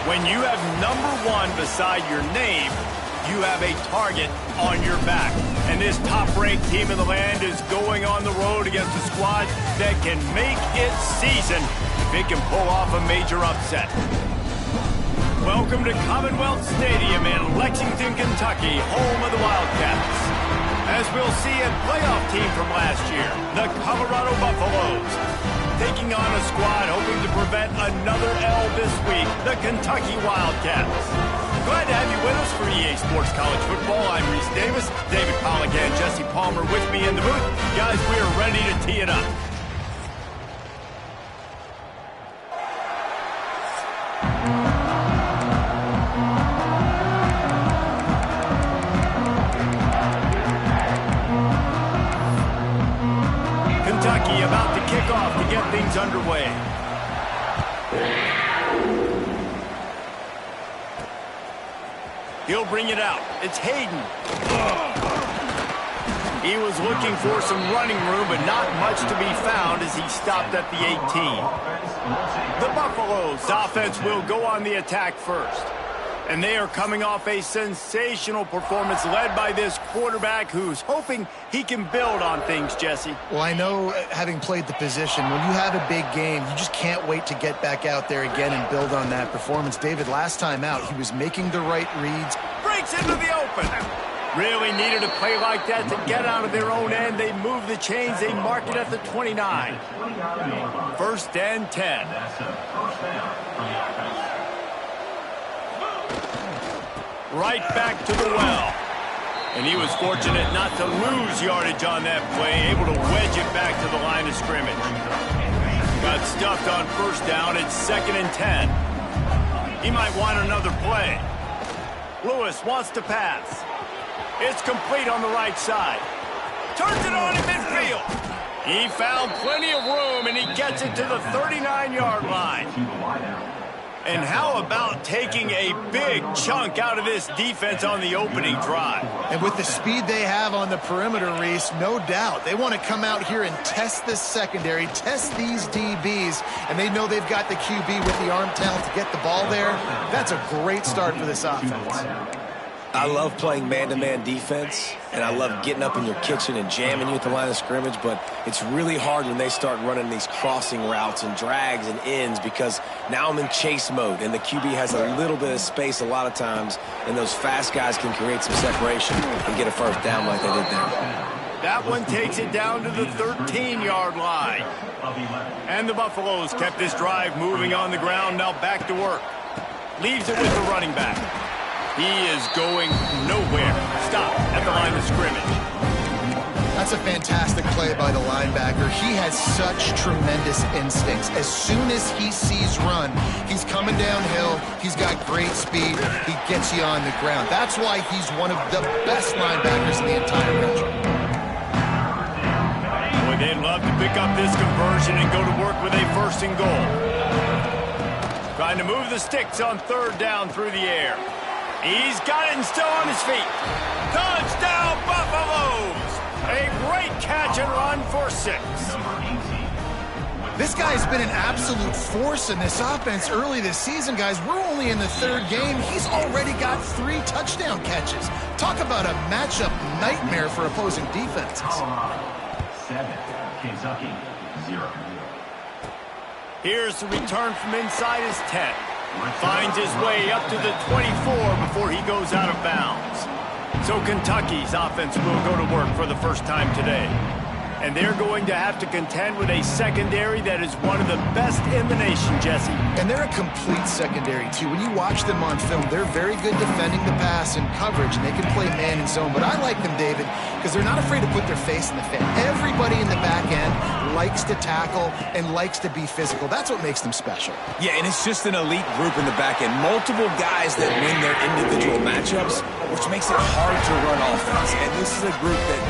When you have #1 beside your name, you have a target on your back. And this top-ranked team in the land is going on the road against a squad that can make its season if it can pull off a major upset. Welcome to Commonwealth Stadium in Lexington, Kentucky, home of the Wildcats. As we'll see a playoff team from last year, the Colorado Buffaloes, taking on a squad hoping to prevent another L this week, the Kentucky Wildcats. Glad to have you with us for EA Sports College Football. I'm Reese Davis, David Pollack and Jesse Palmer with me in the booth. Guys, we are ready to tee it up. Kentucky about to kick off to get things underway. He'll bring it out. It's Hayden. He was looking for some running room, but not much to be found as he stopped at the 18. The Buffaloes offense will go on the attack first. And they are coming off a sensational performance led by this quarterback who's hoping he can build on things, Jesse. Well, I know, having played the position, when you have a big game, you just can't wait to get back out there again and build on that performance. David, last time out, he was making the right reads. Breaks into the open. Really needed a play like that to get out of their own end. They move the chains. They mark it at the 29. 1st and 10. Right back to the well. And he was fortunate not to lose yardage on that play, able to wedge it back to the line of scrimmage. Got stuffed on 1st down. It's 2nd and 10. He might want another play. Lewis wants to pass. It's complete on the right side. Turns it on in midfield. He found plenty of room, and he gets it to the 39-yard line. And how about taking a big chunk out of this defense on the opening drive? And with the speed they have on the perimeter, Reese, no doubt, they want to come out here and test this secondary, test these DBs, and they know they've got the QB with the arm talent to get the ball there. That's a great start for this offense. I love playing man-to-man defense, and I love getting up in your kitchen and jamming you at the line of scrimmage, but it's really hard when they start running these crossing routes and drags and ends because now I'm in chase mode, and the QB has a little bit of space a lot of times, and those fast guys can create some separation and get a 1st down like they did there. That one takes it down to the 13-yard line. And the Buffaloes kept this drive moving on the ground, now back to work. Leaves it with the running back. He is going nowhere. Stop at the line of scrimmage. That's a fantastic play by the linebacker. He has such tremendous instincts. As soon as he sees run, he's coming downhill. He's got great speed. He gets you on the ground. That's why he's one of the best linebackers in the entire country. Boy, they'd love to pick up this conversion and go to work with a 1st and goal. Trying to move the sticks on 3rd down through the air. He's got it and still on his feet. Touchdown, Buffaloes! A great catch and run for 6. This guy's been an absolute force in this offense early this season, guys. We're only in the 3rd game. He's already got 3 touchdown catches. Talk about a matchup nightmare for opposing defenses. 7, Kentucky, 0. Here's the return from inside his 10. Finds his way up to the 24 before he goes out of bounds. So Kentucky's offense will go to work for the first time today. And they're going to have to contend with a secondary that is one of the best in the nation, Jesse. And they're a complete secondary, too. When you watch them on film, they're very good defending the pass and coverage, and they can play man and zone. But I like them, David, because they're not afraid to put their face in the fan. Everybody in the back end likes to tackle and likes to be physical. That's what makes them special. Yeah, and it's just an elite group in the back end. Multiple guys that win their individual matchups, which makes it hard to run offense. And this is a group that,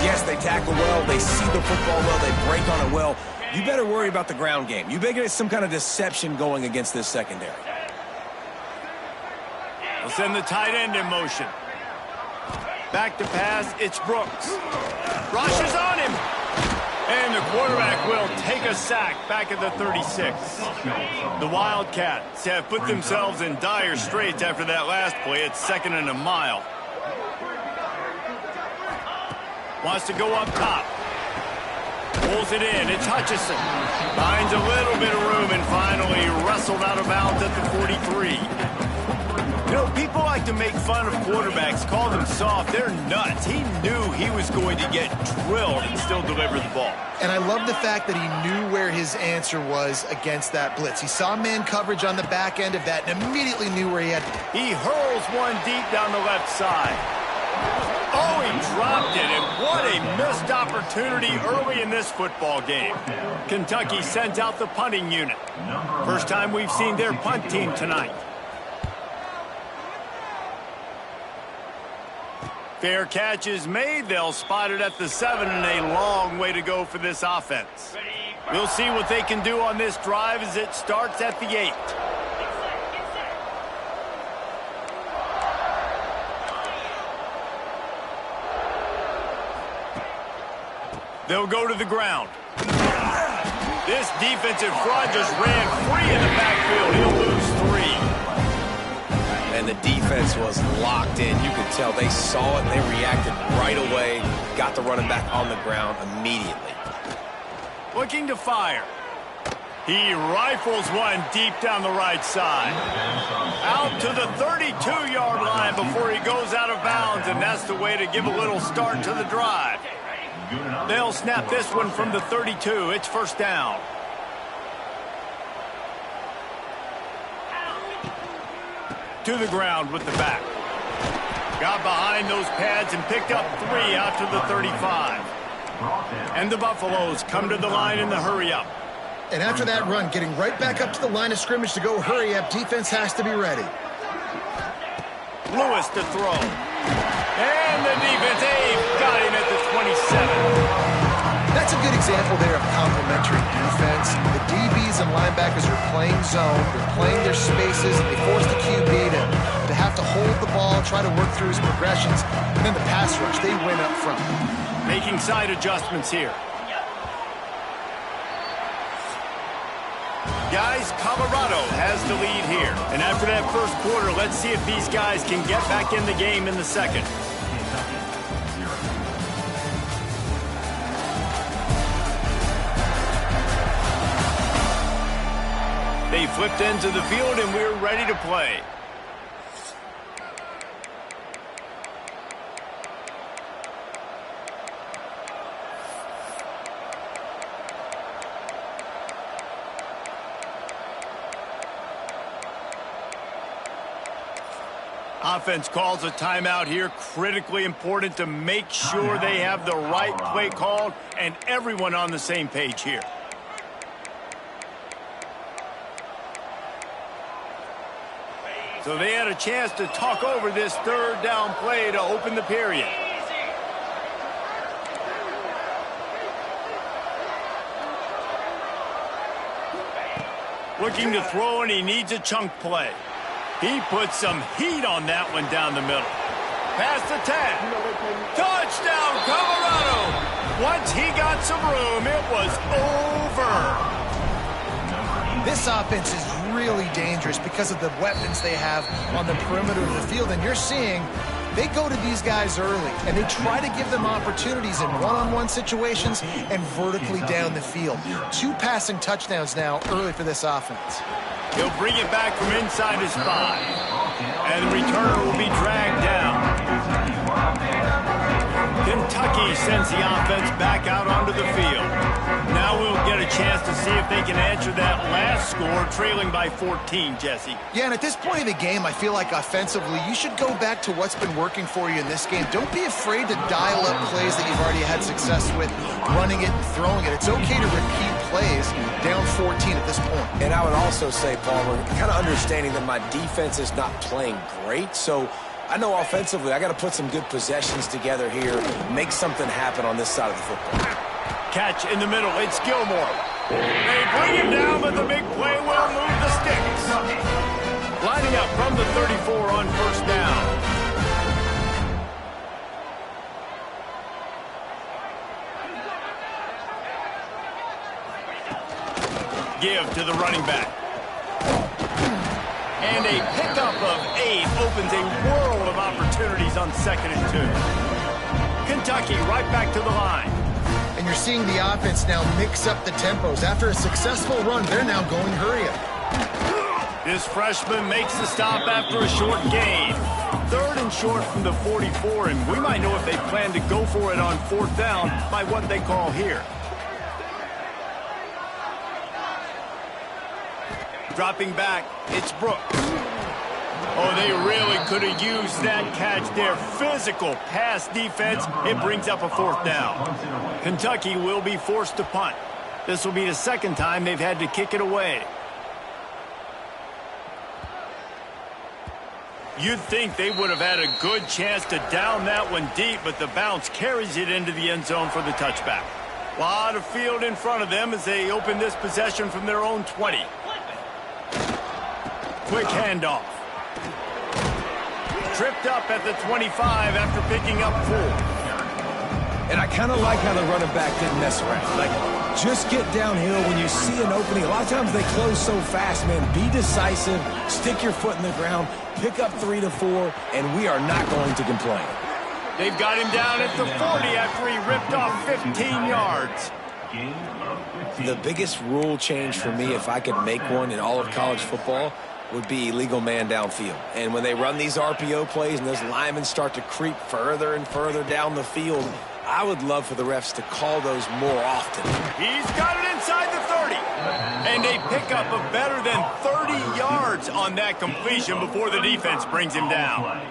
yes, they tackle well, they see the football well, they break on it well. You better worry about the ground game. You better get some kind of deception going against this secondary. We'll send the tight end in motion. Back to pass, it's Brooks. Rushes on him. And the quarterback will take a sack back at the 36. The Wildcats have put themselves in dire straits after that last play. It's 2nd and a mile. Wants to go up top. Pulls it in. It's Hutchison. Finds a little bit of room and finally wrestled out of bounds at the 43. You know, people like to make fun of quarterbacks, call them soft. They're nuts. He knew he was going to get drilled and still deliver the ball. And I love the fact that he knew where his answer was against that blitz. He saw man coverage on the back end of that and immediately knew where he had. He hurls one deep down the left side. Oh, he dropped it, and what a missed opportunity early in this football game. Kentucky sends out the punting unit. First time we've seen their punt team tonight. Fair catch is made. They'll spot it at the 7, and a long way to go for this offense. We'll see what they can do on this drive as it starts at the 8. They'll go to the ground. This defensive front just ran free in the backfield. He'll lose 3. And the defense was locked in. You could tell they saw it and they reacted right away. Got the running back on the ground immediately. Looking to fire. He rifles one deep down the right side. Out to the 32-yard line before he goes out of bounds, and that's the way to give a little start to the drive. They'll snap this one from the 32. It's first down. To the ground with the back. Got behind those pads and picked up 3 out to the 35. And the Buffaloes come to the line in the hurry-up. And after that run, getting right back up to the line of scrimmage to go hurry up, defense has to be ready. Lewis to throw. And the defense, got him at the 27. That's a good example there of complementary defense. The DBs and linebackers are playing zone, they're playing their spaces, and they force the QB to have to hold the ball, try to work through his progressions, and then the pass rush, they win up front. Making side adjustments here. Guys, Colorado has the lead here. And after that first quarter, let's see if these guys can get back in the game in the second. They flipped into the field, and we're ready to play. Offense calls a timeout here. Critically important to make sure they have the right play called and everyone on the same page here. So they had a chance to talk over this third down play to open the period. Looking to throw, and he needs a chunk play. He put some heat on that one down the middle. Past the 10. Touchdown, Colorado! Once he got some room, it was over. This offense is really dangerous because of the weapons they have on the perimeter of the field. And you're seeing they go to these guys early, and they try to give them opportunities in one-on-one situations and vertically down the field. 2 passing touchdowns now early for this offense. He'll bring it back from inside his 5. And the returner will be dragged down. Kentucky sends the offense back out onto the field. Now we'll get a chance to see if they can answer that last score, trailing by 14, Jesse. Yeah, and at this point of the game, I feel like offensively, you should go back to what's been working for you in this game. Don't be afraid to dial up plays that you've already had success with, running it and throwing it. It's okay to repeat plays down 14 at this point. And I would also say, Palmer, kind of understanding that my defense is not playing great, so I know offensively I got to put some good possessions together here, make something happen on this side of the football. Catch in the middle. It's Gilmore. They bring him down, but the big play will move the sticks. Lining up from the 34 on first down. give to the running back. And a pickup of 8 opens a world of opportunities on 2nd and 2. Kentucky right back to the line. And you're seeing the offense now mix up the tempos. After a successful run, they're now going hurry up. This freshman makes the stop after a short gain. 3rd and short from the 44, and we might know if they plan to go for it on 4th down by what they call here. Dropping back, it's Brooks. Oh, they really could have used that catch there. Physical pass defense. It brings up a 4th down. Kentucky will be forced to punt. This will be the 2nd time they've had to kick it away. You'd think they would have had a good chance to down that one deep, but the bounce carries it into the end zone for the touchback. A lot of field in front of them as they open this possession from their own 20. Quick handoff. Tripped up at the 25 after picking up 4. And I kind of like how the running back didn't mess around. Like, just get downhill when you see an opening. A lot of times they close so fast, man. Be decisive, stick your foot in the ground, pick up 3 to 4, and we are not going to complain. They've got him down at the 40 after he ripped off 15 yards. The biggest rule change for me, if I could make one in all of college football, would be illegal man downfield. And when they run these RPO plays and those linemen start to creep further and further down the field, I would love for the refs to call those more often. He's got it inside the 30. And a pickup of better than 30 yards on that completion before the defense brings him down.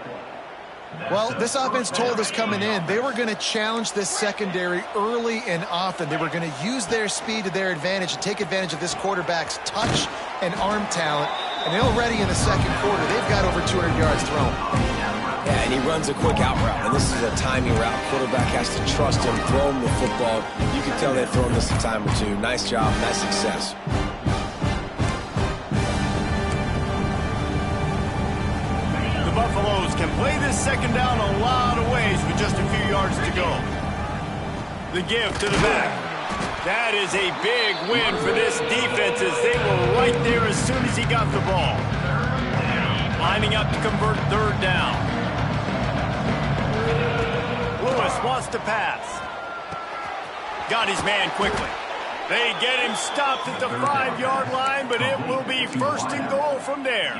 Well, this offense told us coming in they were going to challenge this secondary early and often. They were going to use their speed to their advantage and take advantage of this quarterback's touch and arm talent. And already in the 2nd quarter, they've got over 200 yards thrown. Yeah, and he runs a quick out route, and this is a timing route. Quarterback has to trust him, throw him the football. You can tell they've thrown this a time or two. Nice job, nice success. The Buffaloes can play this 2nd down a lot of ways with just a few yards to go. The give to the back. That is a big win for this defense as they were right there as soon as he got the ball. Lining up to convert 3rd down. Lewis wants to pass. Got his man quickly. They get him stopped at the 5-yard line, but it will be 1st and goal from there.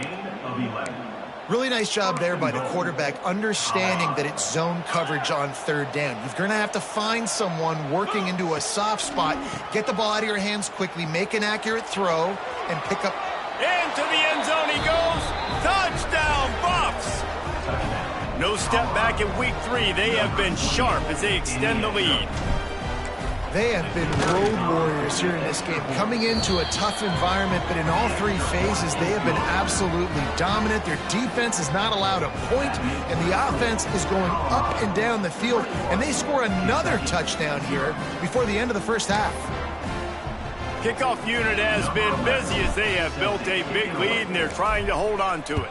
Really nice job there by the quarterback, understanding that it's zone coverage on 3rd down. You're going to have to find someone working into a soft spot, get the ball out of your hands quickly, make an accurate throw, and pick up. Into the end zone he goes. Touchdown, Buffs! No step back in week 3. They have been sharp as they extend the lead. They have been road warriors here in this game, coming into a tough environment, but in all 3 phases, they have been absolutely dominant. Their defense is not allowed a point, and the offense is going up and down the field, and they score another touchdown here before the end of the 1st half. Kickoff unit has been busy as they have built a big lead, and they're trying to hold on to it.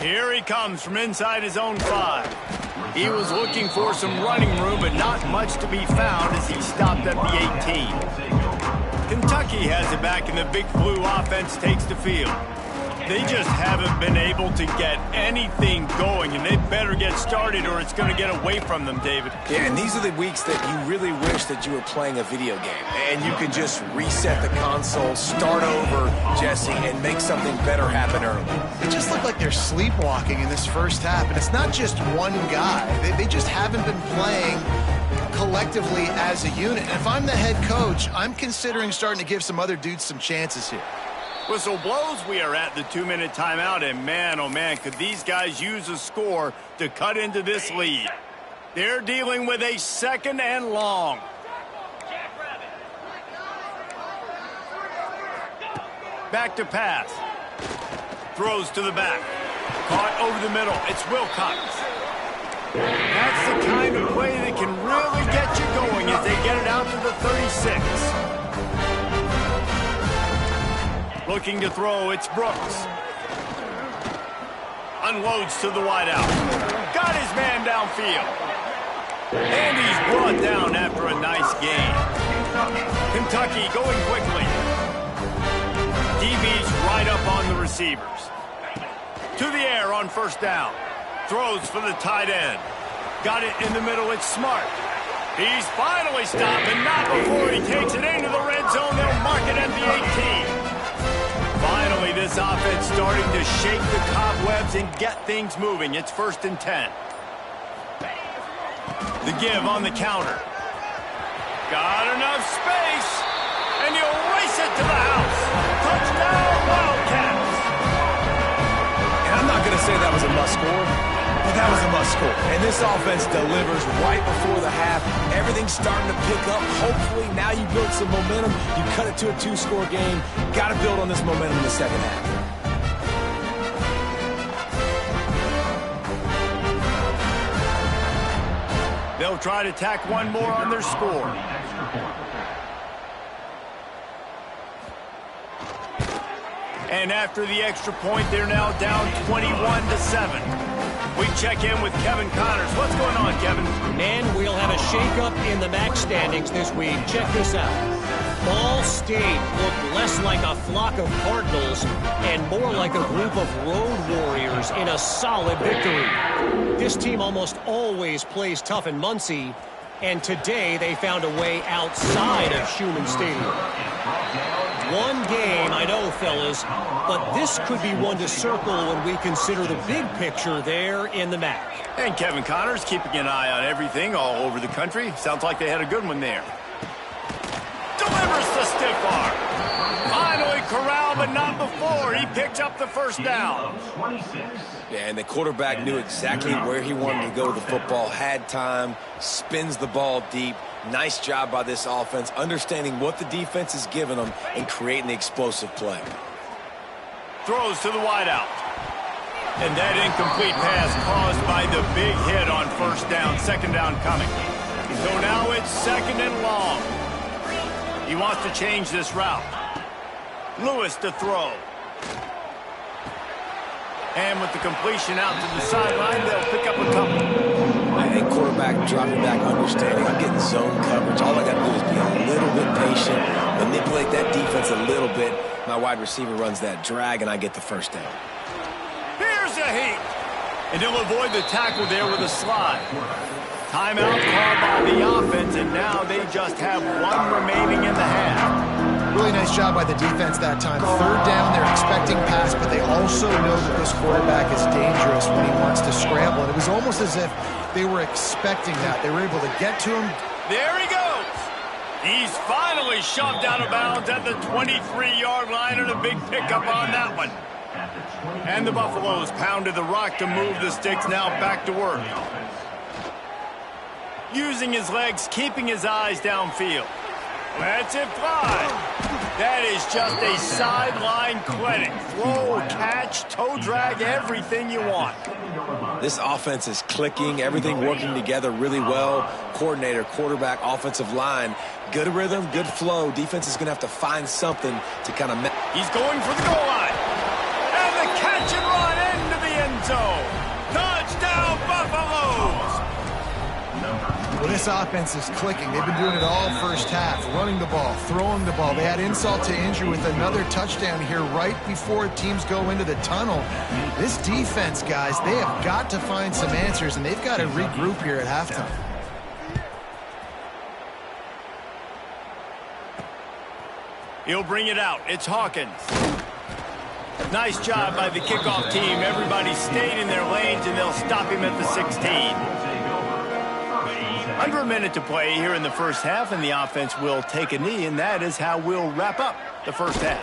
Here he comes from inside his own 5. He was looking for some running room, but not much to be found as he stopped at the 18. Kentucky has it back, and the Big Blue offense takes the field. They just haven't been able to get anything going, and they better get started or it's going to get away from them, David. Yeah, and these are the weeks that you really wish that you were playing a video game and you could just reset the console, start over, Jesse, and make something better happen early. It just looked like they're sleepwalking in this 1st half, and it's not just one guy. They just haven't been playing collectively as a unit. And if I'm the head coach, I'm considering starting to give some other dudes some chances here. Whistle blows. We are at the 2-minute timeout, and man, oh man, could these guys use a score to cut into this lead. They're dealing with a 2nd and long. Back to pass. Throws to the back. Caught over the middle. It's Wilcox. That's the kind of play that can really get you going as they get it out to the 36. Looking to throw, it's Brooks. Unloads to the wideout. Got his man downfield. And he's brought down after a nice gain. Kentucky going quickly. DB's right up on the receivers. To the air on first down. Throws for the tight end. Got it in the middle. It's Smart. He's finally stopped, and not before he takes it into the red zone. They'll mark it at the 18. Finally, this offense starting to shake the cobwebs and get things moving. It's 1st and 10. The give on the counter. Got enough space, and he'll race it to the house. Touchdown, Wildcats. And I'm not going to say that was a must-score, but that was a must-score. And this offense delivers right before the half. Everything's starting to pick up. Hopefully, now you build some momentum. You cut it to a 2-score game. Got to build on this momentum in the second half. They'll try to tack one more on their score. And after the extra point, they're now down 21-7. We check in with Kevin Connors. What's going on, Kevin? Man, we'll have a shakeup in the MAC standings this week. Check this out. Ball State looked less like a flock of Cardinals and more like a group of road warriors in a solid victory. This team almost always plays tough in Muncie, and today they found a way outside of Schumann Stadium. One game, I know, fellas, but this could be one to circle when we consider the big picture there in the MAC. And Kevin Connors keeping an eye on everything all over the country. Sounds like they had a good one there. Delivers the stiff arm. Finally corralled, but not before. He picks up the first down. Yeah, and the quarterback knew exactly where he wanted to go with the football, had time, spins the ball deep. Nice job by this offense, understanding what the defense is giving them and creating the explosive play. Throws to the wideout. And that incomplete pass caused by the big hit on first down. 2nd down coming. So now it's 2nd and long. He wants to change this route. Lewis to throw. And with the completion out to the sideline, they'll pick up a couple. I think quarterback dropping back, understanding I'm getting zone coverage. All I got to do is be a little bit patient, manipulate that defense a little bit. My wide receiver runs that drag, and I get the first down. Here's a heat. And he'll avoid the tackle there with a slide. Timeout called by the offense, and now they just have one remaining in the half. Really nice job by the defense that time. 3rd down, they're expecting pass, but they also know that this quarterback is dangerous when he wants to scramble. And it was almost as if they were expecting that. They were able to get to him. There he goes. He's finally shoved out of bounds at the 23-yard line, and a big pickup on that one. And the Buffaloes pounded the rock to move the sticks, now back to work. Using his legs, keeping his eyes downfield. Lets it fly. That is just a sideline clinic. Throw, catch, toe drag, everything you want. This offense is clicking, everything working together really well. Coordinator, quarterback, offensive line. Good rhythm, good flow. Defense is going to have to find something to kind of... He's going for the goal line. And the catch and run into the end zone. Touchdown, Buffaloes. Well, this offense is clicking. They've been doing it all first half, running the ball, throwing the ball. They had insult to injury with another touchdown here right before teams go into the tunnel. This defense, guys, they have got to find some answers, and they've got to regroup here at halftime. He'll bring it out. It's Hawkins. Nice job by the kickoff team. Everybody stayed in their lanes, and they'll stop him at the 16. Under a minute to play here in the first half, and the offense will take a knee, and that is how we'll wrap up the first half.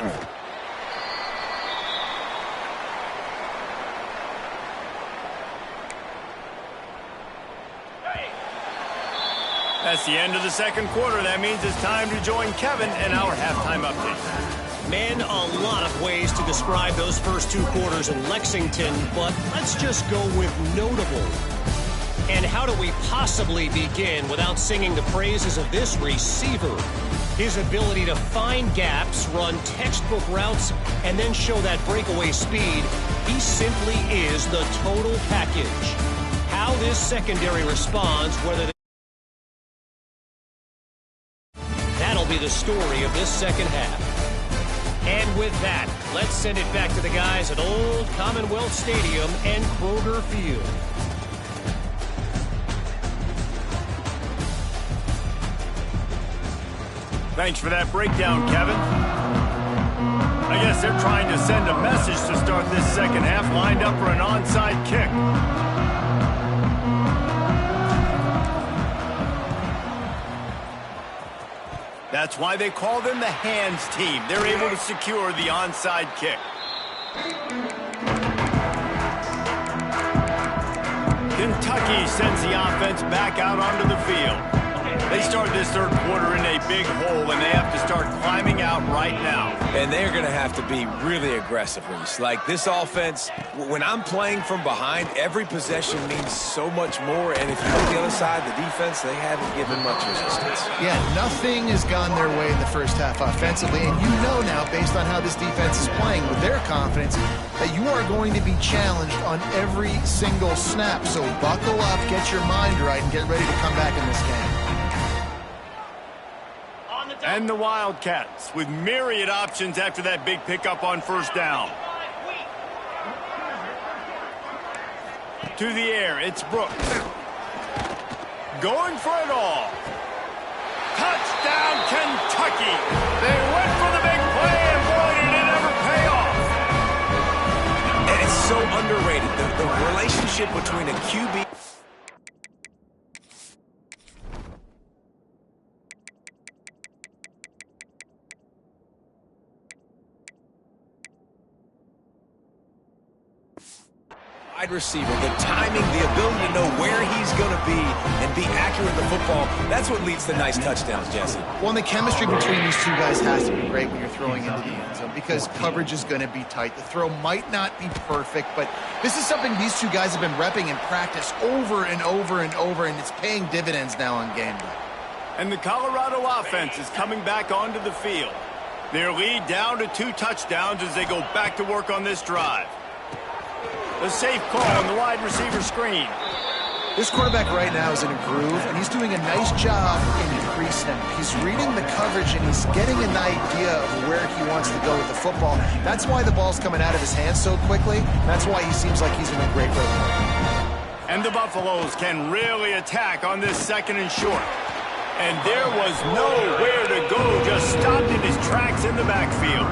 That's the end of the second quarter. That means it's time to join Kevin and our halftime update. Man, a lot of ways to describe those first 2 quarters in Lexington, but let's just go with notable. And how do we possibly begin without singing the praises of this receiver? His ability to find gaps, run textbook routes, and then show that breakaway speed. He simply is the total package. How this secondary responds, whether they the story of this second half. And with that, let's send it back to the guys at Old Commonwealth Stadium and Kroger Field. Thanks for that breakdown, Kevin. I guess they're trying to send a message to start this second half, lined up for an onside kick. That's why they call them the hands team. They're able to secure the onside kick. Kentucky sends the offense back out onto the field. They start this third quarter in a big hole, and they have to start climbing out right now. And they're going to have to be really aggressive, Reese. Like, this offense, when I'm playing from behind, every possession means so much more. And if you look the other side, the defense, they haven't given much resistance. Yeah, nothing has gone their way in the first half offensively. And you know now, based on how this defense is playing with their confidence, that you are going to be challenged on every single snap. So buckle up, get your mind right, and get ready to come back in this game. And the Wildcats with myriad options after that big pickup on first down. To the air, it's Brooks. Going for it all. Touchdown, Kentucky. They went for the big play, and boy, did it ever pay off. And it's so underrated. The relationship between a QB... wide receiver, the timing, the ability to know where he's going to be and be accurate with the football, that's what leads to nice touchdowns, Jesse. Well, and the chemistry between these two guys has to be great when you're throwing into the end zone because coverage is going to be tight. The throw might not be perfect, but this is something these two guys have been repping in practice over and over and over, and it's paying dividends now on game day. And the Colorado offense is coming back onto the field. Their lead down to 2 touchdowns as they go back to work on this drive. The safe call on the wide receiver screen. This quarterback right now is in a groove, and he's doing a nice job in the pre-snap. He's reading the coverage, and he's getting an idea of where he wants to go with the football. That's why the ball's coming out of his hands so quickly. That's why he seems like he's in a great rhythm. And the Buffaloes can really attack on this second and short. And there was nowhere to go, just stopped in his tracks in the backfield.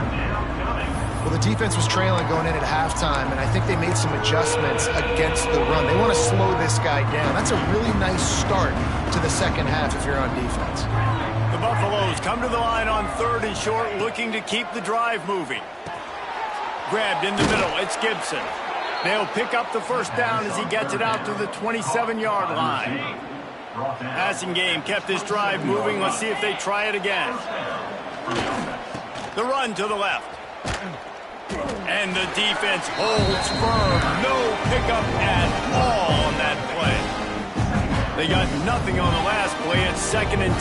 Well, the defense was trailing going in at halftime, and I think they made some adjustments against the run. They want to slow this guy down. That's a really nice start to the second half if you're on defense. The Buffaloes come to the line on third and short, looking to keep the drive moving. Grabbed in the middle, it's Gibson. They'll pick up the first down as he gets it out to the 27-yard line. Passing game kept this drive moving. Let's see if they try it again. The run to the left. And the defense holds firm. No pickup at all on that play. They got nothing on the last play. It's 2nd and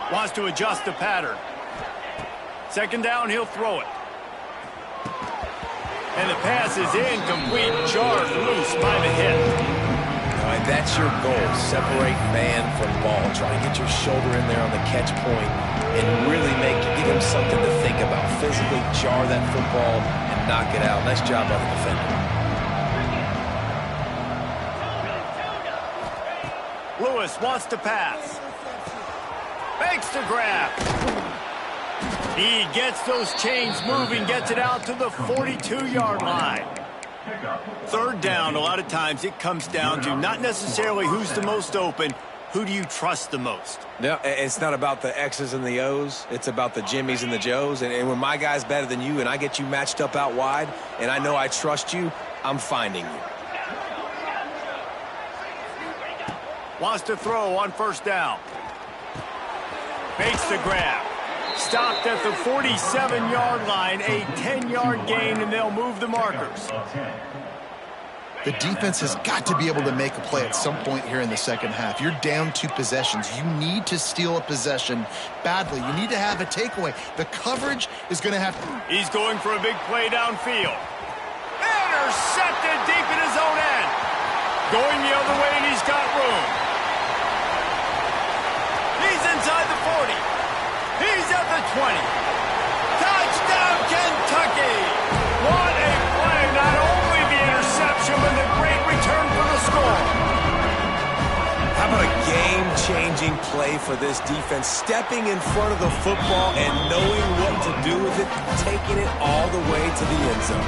10. Wants to adjust the pattern. 2nd down, he'll throw it. And the pass is incomplete. Jarred loose by the hit. All right, that's your goal. Separate man from ball. Try to get your shoulder in there on the catch point and really give him something to think about. Physically jar that football and knock it out. Nice job by the defender. Lewis wants to pass. Fakes the grab. He gets those chains moving, gets it out to the 42-yard line. 3rd down, a lot of times it comes down to not necessarily who's the most open, who do you trust the most? No, it's not about the X's and the O's. It's about the Jimmies and the Joes. And when my guy's better than you and I get you matched up out wide and I know I trust you, I'm finding you. Wants to throw on 1st down. Fakes the grab. Stopped at the 47-yard line, a 10-yard gain, and they'll move the markers. The defense has got to be able to make a play at some point here in the second half. You're down 2 possessions. You need to steal a possession badly. You need to have a takeaway. The coverage is going to have to... He's going for a big play downfield. Intercepted deep in his own end. Going the other way, and he's got room. at the 20. Touchdown, Kentucky! What a play! Not only the interception, but the great return for the score. How about a game-changing play for this defense? Stepping in front of the football and knowing what to do with it, taking it all the way to the end zone.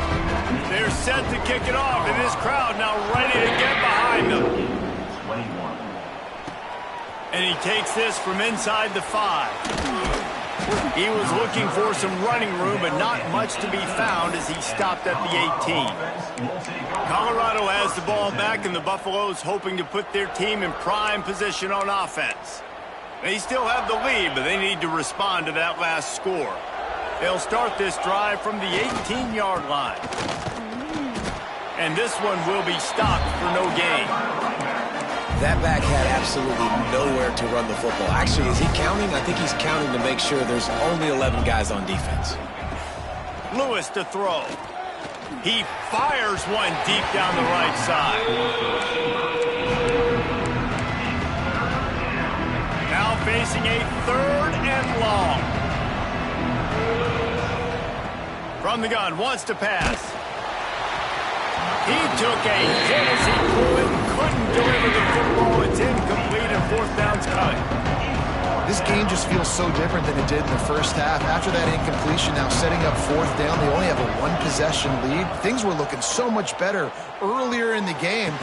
They're set to kick it off, and this crowd now ready to get behind them. 21. And he takes this from inside the 5. He was looking for some running room, but not much to be found as he stopped at the 18. Colorado has the ball back, and the Buffaloes hoping to put their team in prime position on offense. They still have the lead, but they need to respond to that last score. They'll start this drive from the 18-yard line. And this one will be stopped for no gain. That back had absolutely nowhere to run the football. Actually, is he counting? I think he's counting to make sure there's only 11 guys on defense. Lewis to throw. He fires one deep down the right side. Now facing a 3rd and long. From the gun, wants to pass. He took a hit as he pulled it, couldn't deliver the football. It's incomplete and 4th down's cut. This game just feels so different than it did in the first half. After that incompletion, now setting up 4th down, they only have a 1-possession lead. Things were looking so much better earlier in the game.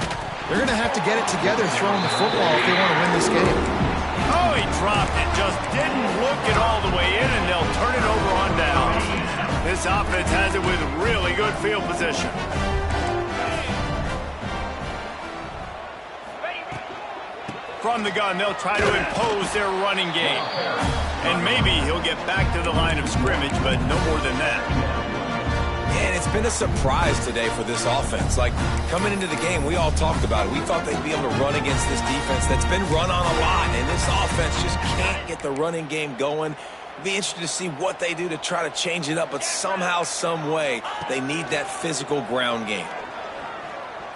They're going to have to get it together throwing the football if they want to win this game. Oh, he dropped it. Just didn't look it all the way in, and they'll turn it over on down. This offense has it with really good field position. From the gun, they'll try to impose their running game. And maybe he'll get back to the line of scrimmage, but no more than that. And it's been a surprise today for this offense. Like, coming into the game, we all talked about it. We thought they'd be able to run against this defense that's been run on a lot, and this offense just can't get the running game going. It'll be interesting to see what they do to try to change it up, but somehow, some way, they need that physical ground game.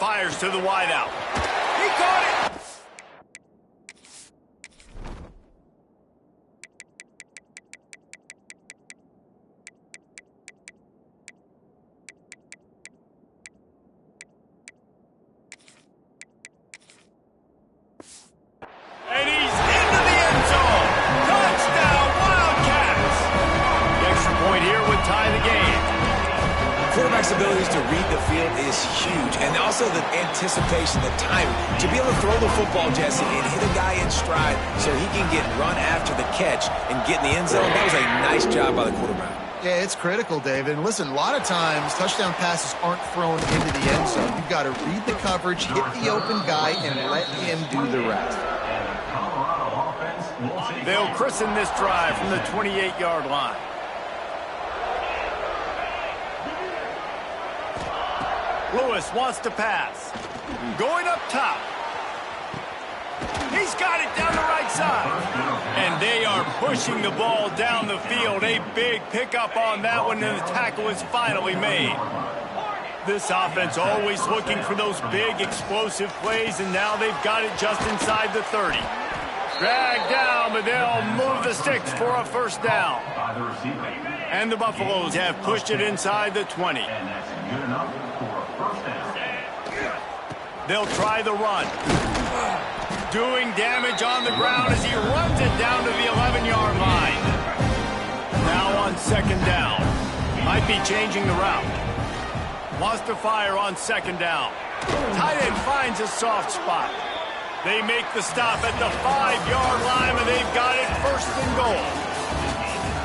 Fires to the wideout. He caught it! And he's into the end zone. Touchdown, Wildcats. The extra point here would tie the game. Quarterback's abilities to read the field is huge, and also the anticipation, the timing. To be able to throw the football, Jesse, and hit a guy in stride so he can get run after the catch and get in the end zone, that was a nice job by the quarterback. Yeah, it's critical, David. And listen, a lot of times touchdown passes aren't thrown into the end zone. You've got to read the coverage, hit the open guy, and let him do the rest. They'll christen this drive from the 28-yard line. Lewis wants to pass. Going up top. He's got it down the right side. And they are pushing the ball down the field. A big pickup on that one, and the tackle is finally made. This offense always looking for those big, explosive plays, and now they've got it just inside the 30. Dragged down, but they'll move the sticks for a 1st down. And the Buffaloes have pushed it inside the 20. They'll try the run. Doing damage on the ground as he runs it down to the 11-yard line. Now on 2nd down. Might be changing the route. Wants to fire on 2nd down. Tight end finds a soft spot. They make the stop at the 5-yard line, and they've got it 1st and goal.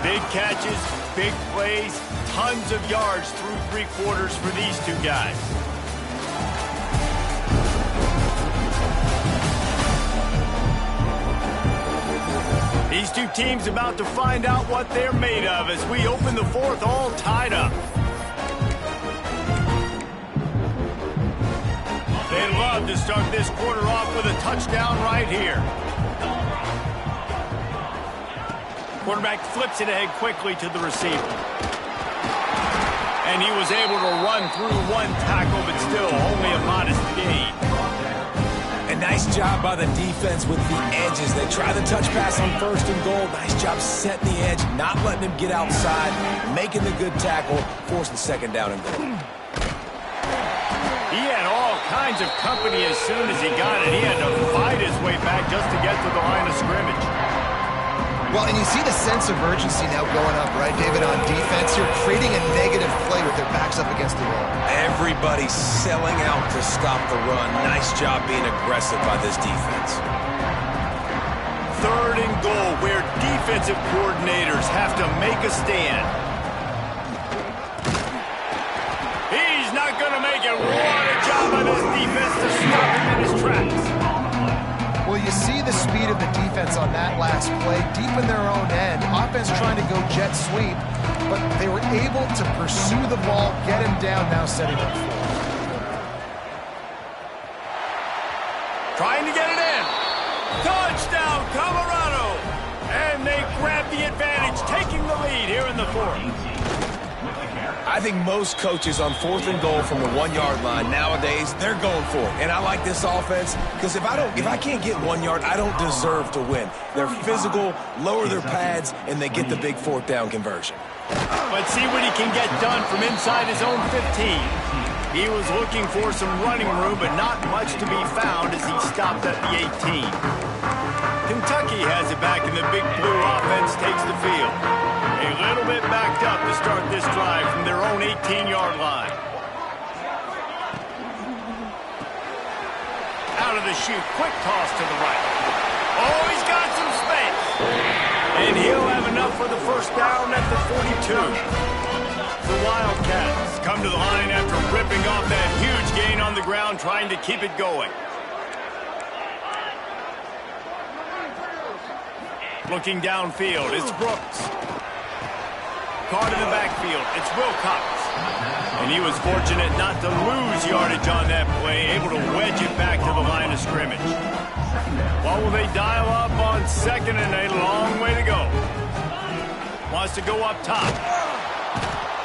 Big catches, big plays, tons of yards through 3 quarters for these two guys. These two teams about to find out what they're made of as we open the 4th all tied up. They'd love to start this quarter off with a touchdown right here. Quarterback flips it ahead quickly to the receiver. And he was able to run through 1 tackle, but still only a modest gain. And nice job by the defense with the edges. They try the touch pass on 1st and goal. Nice job setting the edge, not letting him get outside, making the good tackle, forcing 2nd down and goal. He had all kinds of company as soon as he got it. He had to fight his way back just to get to the line of scrimmage. Well, and you see the sense of urgency now going up, right, David, on defense. You're creating a negative play with their backs up against the wall. Everybody's selling out to stop the run. Nice job being aggressive by this defense. 3rd and goal, where defensive coordinators have to make a stand. He's not going to make it. What a job by this defense to stop him in his tracks. Well, you see the speed of the defense on that last play, deep in their own end. Offense trying to go jet sweep, but they were able to pursue the ball, get him down, now setting up for it. Trying to get it in. Touchdown, Colorado! And they grab the advantage, taking the lead here in the 4th. I think most coaches on 4th and goal from the 1-yard line nowadays, they're going for it. And I like this offense because if I can't get 1 yard, I don't deserve to win. They're physical, lower their pads, and they get the big 4th down conversion. Let's see what he can get done from inside his own 15. He was looking for some running room, but not much to be found as he stopped at the 18. Kentucky has it back, and the big blue offense takes the field. A little bit backed up to start this drive from their own 18-yard line. Out of the chute, quick toss to the right. Oh, he's got some space. And he'll have enough for the 1st down at the 42. The Wildcats come to the line after ripping off that huge gain on the ground, trying to keep it going. Looking downfield, it's Brooks. Caught in the backfield, it's Wilcox. And he was fortunate not to lose yardage on that play, able to wedge it back to the line of scrimmage. What will they dial up on 2nd and a long way to go? Wants to go up top.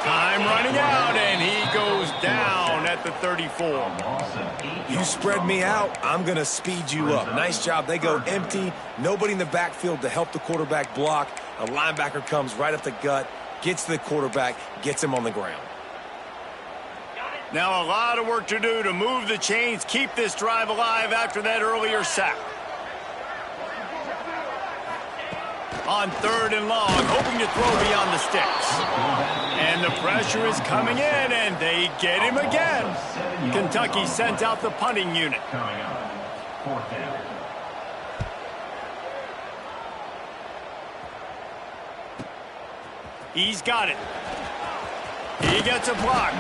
Time running out, and he goes down at the 34. You spread me out, I'm going to speed you up. Nice job. They go empty. Nobody in the backfield to help the quarterback block. A linebacker comes right up the gut, gets to the quarterback, gets him on the ground. Now a lot of work to do to move the chains, keep this drive alive after that earlier sack. On 3rd and long, hoping to throw beyond the sticks. And the pressure is coming in, and they get him again. Kentucky sent out the punting unit. Coming up, 4th down. He's got it. He gets a block.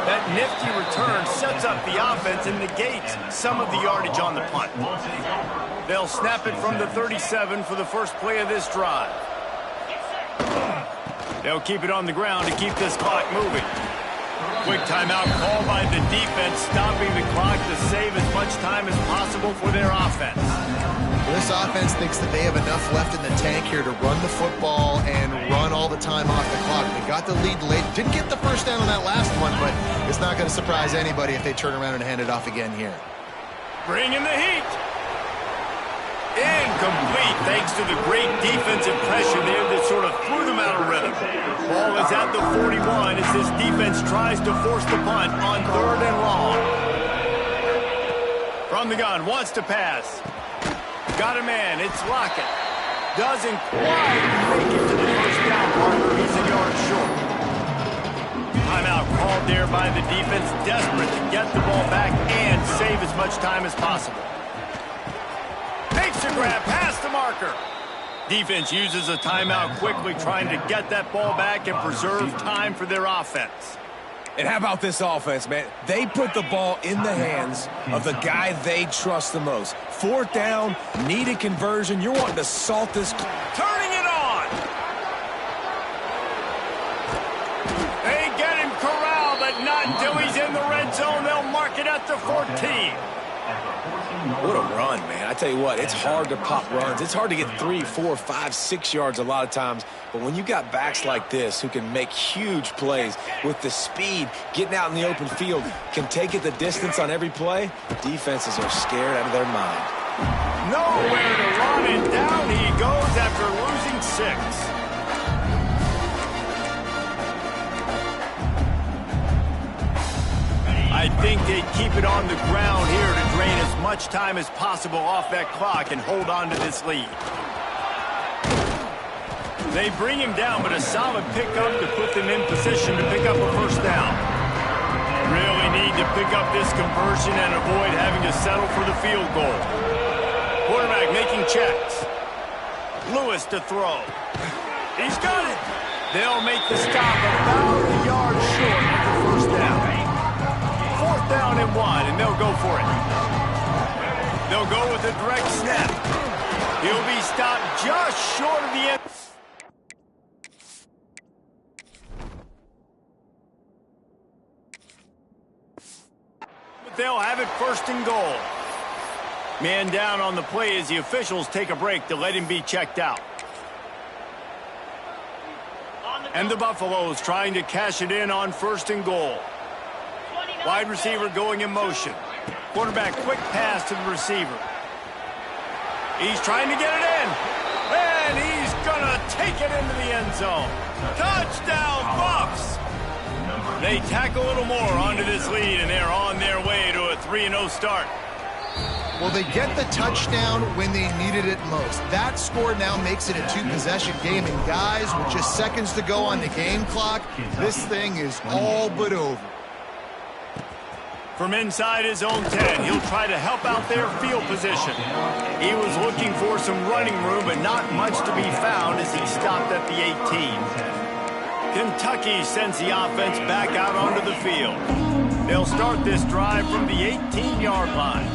That nifty return sets up the offense and negates some of the yardage on the punt. They'll snap it from the 37 for the first play of this drive. They'll keep it on the ground to keep this clock moving. Quick timeout called by the defense, stopping the clock to save as much time as possible for their offense. This offense thinks that they have enough left in the tank here to run the football and run all the time off the clock. They got the lead late. Didn't get the 1st down on that last one, but it's not going to surprise anybody if they turn around and hand it off again here. Bringing the heat. Incomplete, thanks to the great defensive pressure there that sort of threw them out of rhythm. Ball is at the 41 as this defense tries to force the punt on 3rd and long. From the gun, wants to pass. Got a man, it's Lockett. Doesn't quite make it to the 1st down marker. He's a yard short. Timeout called there by the defense, desperate to get the ball back and save as much time as possible. Makes a grab past the marker. Defense uses a timeout quickly, trying to get that ball back and preserve time for their offense. And how about this offense, man? They put the ball in the hands of the guy they trust the most. 4th down, need a conversion. You're wanting to salt this. Turning it on. They get him corralled, but not until he's in the red zone. They'll mark it at the 14. What a run, man. I tell you what, it's hard to pop runs. It's hard to get 3, 4, 5, 6 yards a lot of times. But when you got backs like this who can make huge plays with the speed, getting out in the open field, can take it the distance on every play, defenses are scared out of their mind. Nowhere to run, and down he goes after losing 6. I think they'd keep it on the ground here to drain as much time as possible off that clock and hold on to this lead. They bring him down, but a solid pickup to put them in position to pick up a first down. Really need to pick up this conversion and avoid having to settle for the field goal. Quarterback making checks. Lewis to throw. He's got it. They'll make the stop about a yard short of the first down. 4th down and 1, and they'll go for it. They'll go with a direct snap. He'll be stopped just short of the end. But they'll have it 1st and goal. Man down on the play as the officials take a break to let him be checked out. And the Buffaloes trying to cash it in on 1st and goal. Wide receiver going in motion. Quarterback quick pass to the receiver. He's trying to get it in. And he's going to take it into the end zone. Touchdown, Buffs! They tack a little more onto this lead, and they're on their way to a 3-0 start. Well, they get the touchdown when they needed it most. That score now makes it a 2-possession game. And guys, with just seconds to go on the game clock, this thing is all but over. From inside his own 10, he'll try to help out their field position. He was looking for some running room, but not much to be found as he stopped at the 18. Kentucky sends the offense back out onto the field. They'll start this drive from the 18-yard line.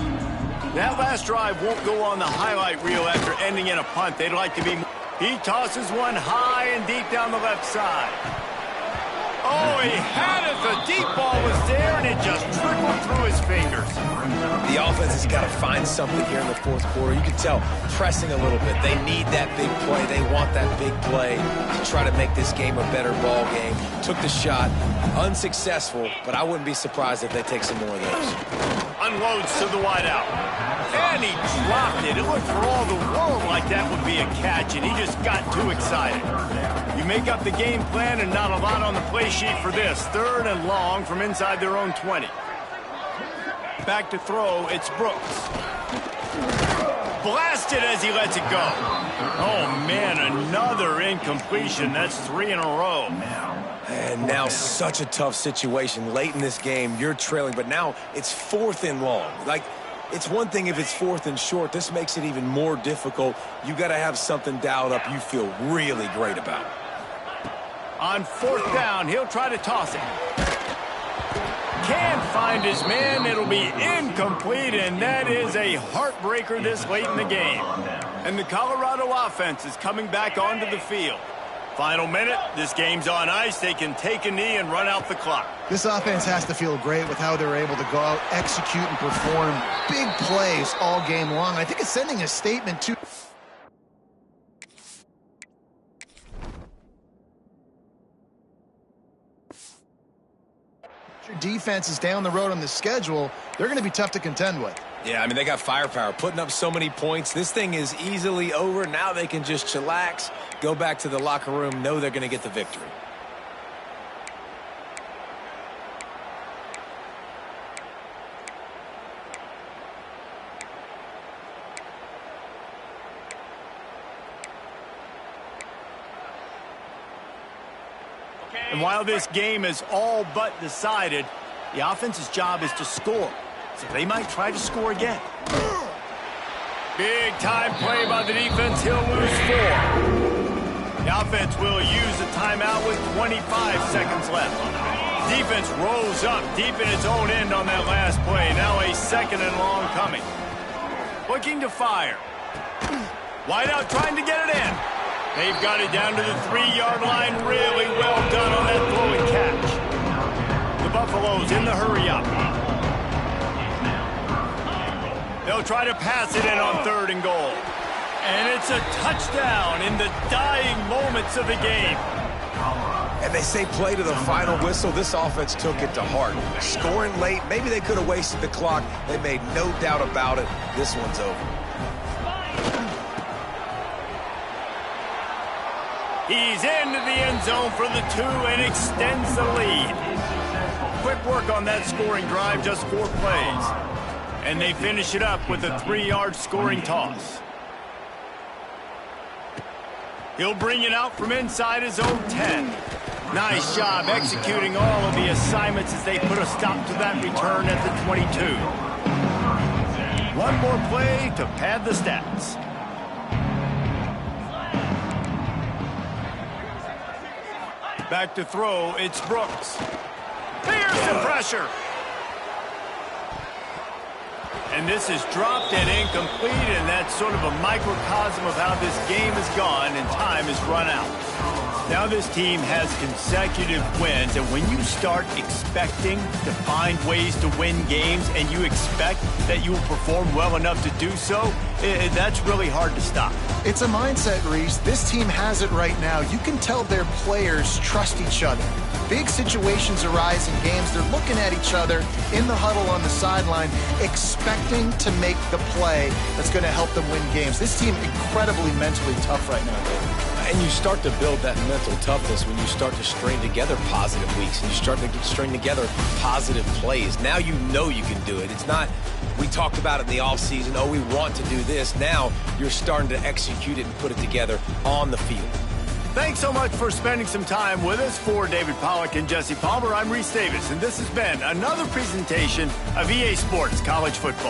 That last drive won't go on the highlight reel after ending in a punt. They'd like to be... He tosses one high and deep down the left side. Oh, he had it. The deep ball was there, and it just trickled through his fingers. The offense has got to find something here in the 4th quarter. You can tell pressing a little bit. They need that big play. They want that big play to try to make this game a better ball game. Took the shot. Unsuccessful, but I wouldn't be surprised if they take some more of those. Unloads to the wideout. And he dropped it. It looked for all the world like that would be a catch, and he just got too excited. You make up the game plan, and not a lot on the play sheet for this. 3rd and long from inside their own 20. Back to throw, it's Brooks. Blasted as he lets it go. Oh, man, another incompletion. That's 3 in a row. And now such a tough situation. Late in this game, you're trailing, but now it's 4th and long. Like, it's one thing if it's 4th and short. This makes it even more difficult. You got to have something dialed up you feel really great about. On 4th down, he'll try to toss it. Can't find his man. It'll be incomplete, and that is a heartbreaker this late in the game. And the Colorado offense is coming back onto the field. Final minute, this game's on ice. They can take a knee and run out the clock. This offense has to feel great with how they're able to go out, execute, and perform big plays all game long. I think it's sending a statement to... Your defense is down the road on the schedule. They're going to be tough to contend with. Yeah, I mean, they got firepower, putting up so many points. This thing is easily over. Now they can just chillax, go back to the locker room, know they're going to get the victory. And while this game is all but decided, the offense's job is to score. So they might try to score again. Big time play by the defense. He'll lose 4. The offense will use a timeout with 25 seconds left. Defense rolls up deep in its own end on that last play. Now a 2nd and long coming. Looking to fire. Wideout trying to get it in. They've got it down to the 3-yard line. Really well done on that throw and catch. The Buffaloes in the hurry up. They'll try to pass it in on 3rd and goal. And it's a touchdown in the dying moments of the game. And they say play to the final whistle. This offense took it to heart. Scoring late, maybe they could have wasted the clock. They made no doubt about it. This one's over. He's into the end zone for the 2 and extends the lead. Quick work on that scoring drive, just 4 plays. And they finish it up with a 3-yard scoring toss. He'll bring it out from inside his own 10. Nice job executing all of the assignments as they put a stop to that return at the 22. One more play to pad the stats. Back to throw, it's Brooks. Here's the pressure. And this is dropped and incomplete, and that's sort of a microcosm of how this game has gone, and time has run out. Now this team has consecutive wins, and when you start expecting to find ways to win games and you expect that you will perform well enough to do so, that's really hard to stop. It's a mindset, Reese. This team has it right now. You can tell their players trust each other. Big situations arise in games. They're looking at each other in the huddle on the sideline, expecting to make the play that's going to help them win games. This team incredibly mentally tough right now, David. And you start to build that mental toughness when you start to string together positive weeks and you start to string together positive plays. Now you know you can do it. It's not, we talked about it in the offseason, oh, we want to do this. Now you're starting to execute it and put it together on the field. Thanks so much for spending some time with us. For David Pollack and Jesse Palmer, I'm Reese Davis, and this has been another presentation of EA Sports College Football.